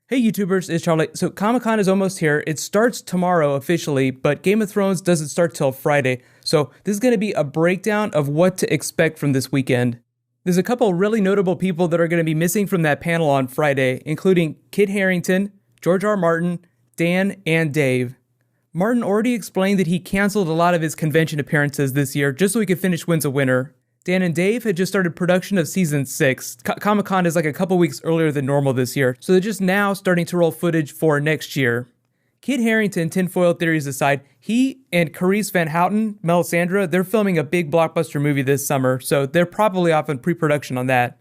Hey YouTubers, it's Charlie. So Comic-Con is almost here. It starts tomorrow officially, but Game of Thrones doesn't start till Friday. So this is going to be a breakdown of what to expect from this weekend. There's a couple really notable people that are going to be missing from that panel on Friday, including Kit Harington, George R. Martin, Dan, and Dave. Martin already explained that he canceled a lot of his convention appearances this year just so he could finish Wins a Winner. Dan and Dave had just started production of Season 6. Comic-Con is like a couple weeks earlier than normal this year, so they're just now starting to roll footage for next year. Kit Harington, tinfoil theories aside, he and Carice Van Houten, Melisandre, they're filming a big blockbuster movie this summer, so they're probably off in pre-production on that.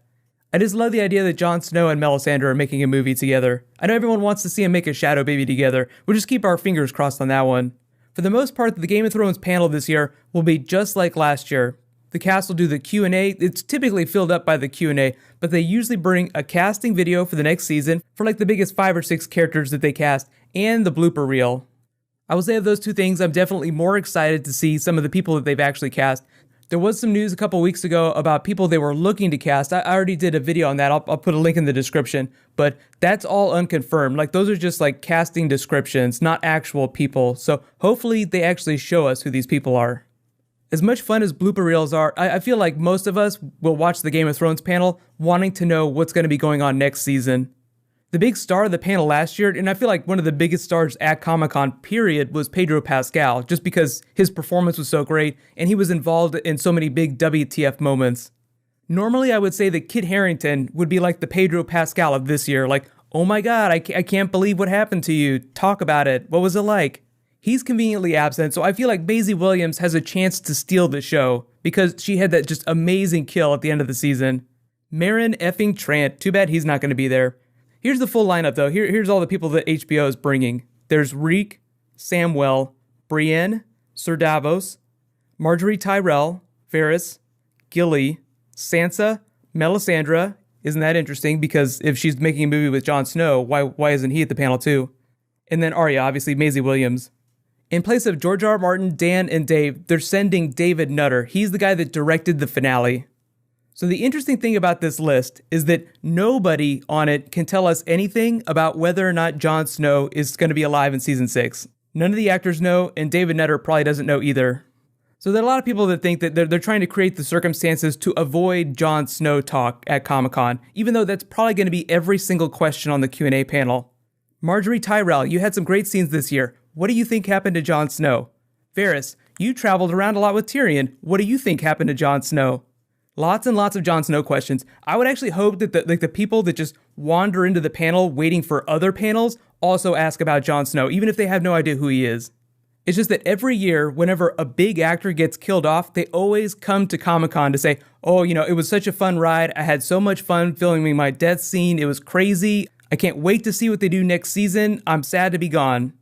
I just love the idea that Jon Snow and Melisandre are making a movie together. I know everyone wants to see them make a Shadow baby together. We'll just keep our fingers crossed on that one. For the most part, the Game of Thrones panel this year will be just like last year. The cast will do the Q&A. It's typically filled up by the Q&A, but they usually bring a casting video for the next season for like the biggest 5 or 6 characters that they cast and the blooper reel. I will say of those two things, I'm definitely more excited to see some of the people that they've actually cast. There was some news a couple weeks ago about people they were looking to cast. I already did a video on that. I'll put a link in the description, but that's all unconfirmed. Like those are just like casting descriptions, not actual people. So hopefully they actually show us who these people are. As much fun as blooper reels are, I feel like most of us will watch the Game of Thrones panel wanting to know what's going to be going on next season. The big star of the panel last year, and I feel like one of the biggest stars at Comic-Con period, was Pedro Pascal, just because his performance was so great and he was involved in so many big WTF moments. Normally I would say that Kit Harington would be like the Pedro Pascal of this year, like, oh my god, I can't believe what happened to you, talk about it, what was it like? He's conveniently absent, so I feel like Maisie Williams has a chance to steal the show because she had that just amazing kill at the end of the season. Meryn effing Trant, too bad he's not going to be there. Here's the full lineup though. Here's all the people that HBO is bringing. There's Reek, Samwell, Brienne, Sir Davos, Marjorie Tyrell, Varys, Gilly, Sansa, Melisandre. Isn't that interesting? Because if she's making a movie with Jon Snow, why isn't he at the panel too? And then Arya, obviously Maisie Williams. In place of George R. Martin, Dan, and Dave, they're sending David Nutter. He's the guy that directed the finale. So the interesting thing about this list is that nobody on it can tell us anything about whether or not Jon Snow is going to be alive in Season 6. None of the actors know, and David Nutter probably doesn't know either. So there are a lot of people that think that they're trying to create the circumstances to avoid Jon Snow talk at Comic-Con, even though that's probably going to be every single question on the Q&A panel. Marjorie Tyrell, you had some great scenes this year. What do you think happened to Jon Snow? Varys, you traveled around a lot with Tyrion. What do you think happened to Jon Snow? Lots and lots of Jon Snow questions. I would actually hope that the people that just wander into the panel waiting for other panels also ask about Jon Snow, even if they have no idea who he is. It's just that every year, whenever a big actor gets killed off, they always come to Comic-Con to say, oh, it was such a fun ride. I had so much fun filming my death scene. It was crazy. I can't wait to see what they do next season. I'm sad to be gone.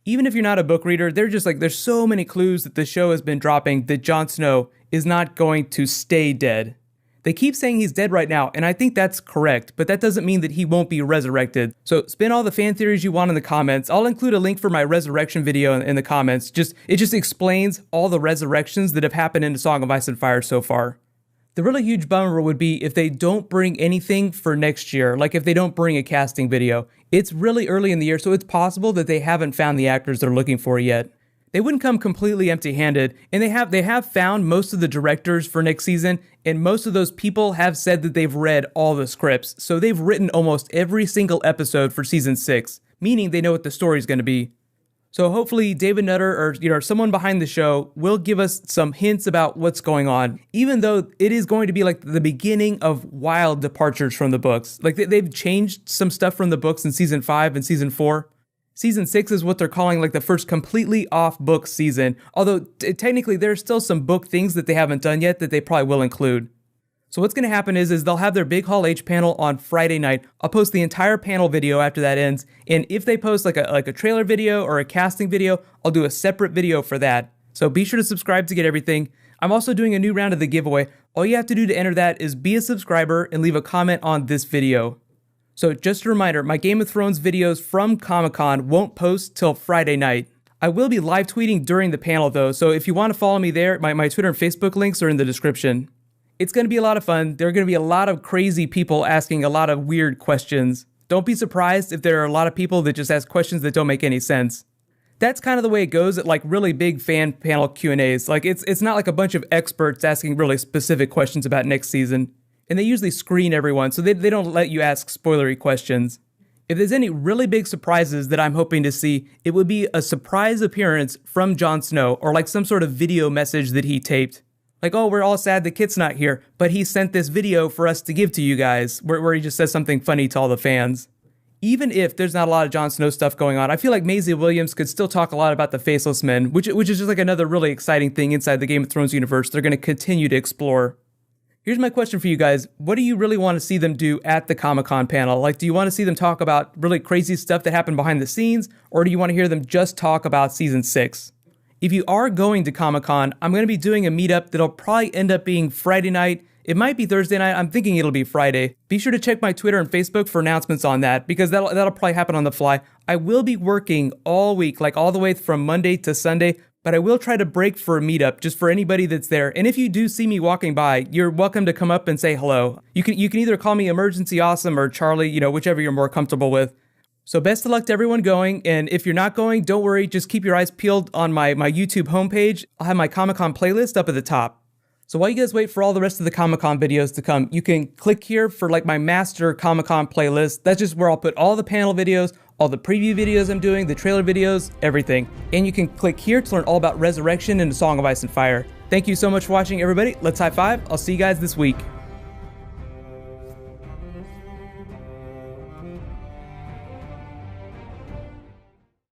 Even if you're not a book reader, there's so many clues that the show has been dropping that Jon Snow is not going to stay dead. They keep saying he's dead right now, and I think that's correct, but that doesn't mean that he won't be resurrected. So spin all the fan theories you want in the comments. I'll include a link for my resurrection video in the comments. It just explains all the resurrections that have happened in A Song of Ice and Fire so far. The really huge bummer would be if they don't bring anything for next year, like if they don't bring a casting video. It's really early in the year, so it's possible that they haven't found the actors they're looking for yet. They wouldn't come completely empty-handed, and they have found most of the directors for next season, and most of those people have said that they've read all the scripts, so they've written almost every single episode for Season 6, meaning they know what the story's going to be. So hopefully David Nutter or someone behind the show will give us some hints about what's going on, even though it is going to be like the beginning of wild departures from the books. Like they've changed some stuff from the books in Season 5 and Season 4. Season 6 is what they're calling like the first completely off-book season, although technically there's still some book things that they haven't done yet that they probably will include. So what's going to happen is they'll have their Big Hall H panel on Friday night. I'll post the entire panel video after that ends, and if they post like a trailer video or a casting video, I'll do a separate video for that. So be sure to subscribe to get everything. I'm also doing a new round of the giveaway. All you have to do to enter that is be a subscriber and leave a comment on this video. So just a reminder, my Game of Thrones videos from Comic-Con won't post till Friday night. I will be live tweeting during the panel though, so if you want to follow me there, my Twitter and Facebook links are in the description. It's going to be a lot of fun. There are going to be a lot of crazy people asking a lot of weird questions. Don't be surprised if there are a lot of people that just ask questions that don't make any sense. That's kind of the way it goes at like really big fan panel Q&As. Like it's not like a bunch of experts asking really specific questions about next season. And they usually screen everyone, so they don't let you ask spoilery questions. If there's any really big surprises that I'm hoping to see, it would be a surprise appearance from Jon Snow, or like some sort of video message that he taped. Like, oh, we're all sad the Kit's not here, but he sent this video for us to give to you guys, where he just says something funny to all the fans. Even if there's not a lot of Jon Snow stuff going on, I feel like Maisie Williams could still talk a lot about the Faceless Men, which is just like another really exciting thing inside the Game of Thrones universe they're going to continue to explore. Here's my question for you guys. What do you really want to see them do at the Comic-Con panel? Like, do you want to see them talk about really crazy stuff that happened behind the scenes, or do you want to hear them just talk about Season 6? If you are going to Comic-Con, I'm going to be doing a meetup that'll probably end up being Friday night. It might be Thursday night. I'm thinking it'll be Friday. Be sure to check my Twitter and Facebook for announcements on that, because that'll probably happen on the fly. I will be working all week, like all the way from Monday to Sunday, but I will try to break for a meetup just for anybody that's there. And if you do see me walking by, you're welcome to come up and say hello. You can either call me Emergency Awesome or Charlie, whichever you're more comfortable with. So best of luck to everyone going, and if you're not going, don't worry, just keep your eyes peeled on my YouTube homepage. I'll have my Comic-Con playlist up at the top. So while you guys wait for all the rest of the Comic-Con videos to come, you can click here for like my master Comic-Con playlist. That's just where I'll put all the panel videos, all the preview videos I'm doing, the trailer videos, everything. And you can click here to learn all about Resurrection and the Song of Ice and Fire. Thank you so much for watching, everybody. Let's high five. I'll see you guys this week.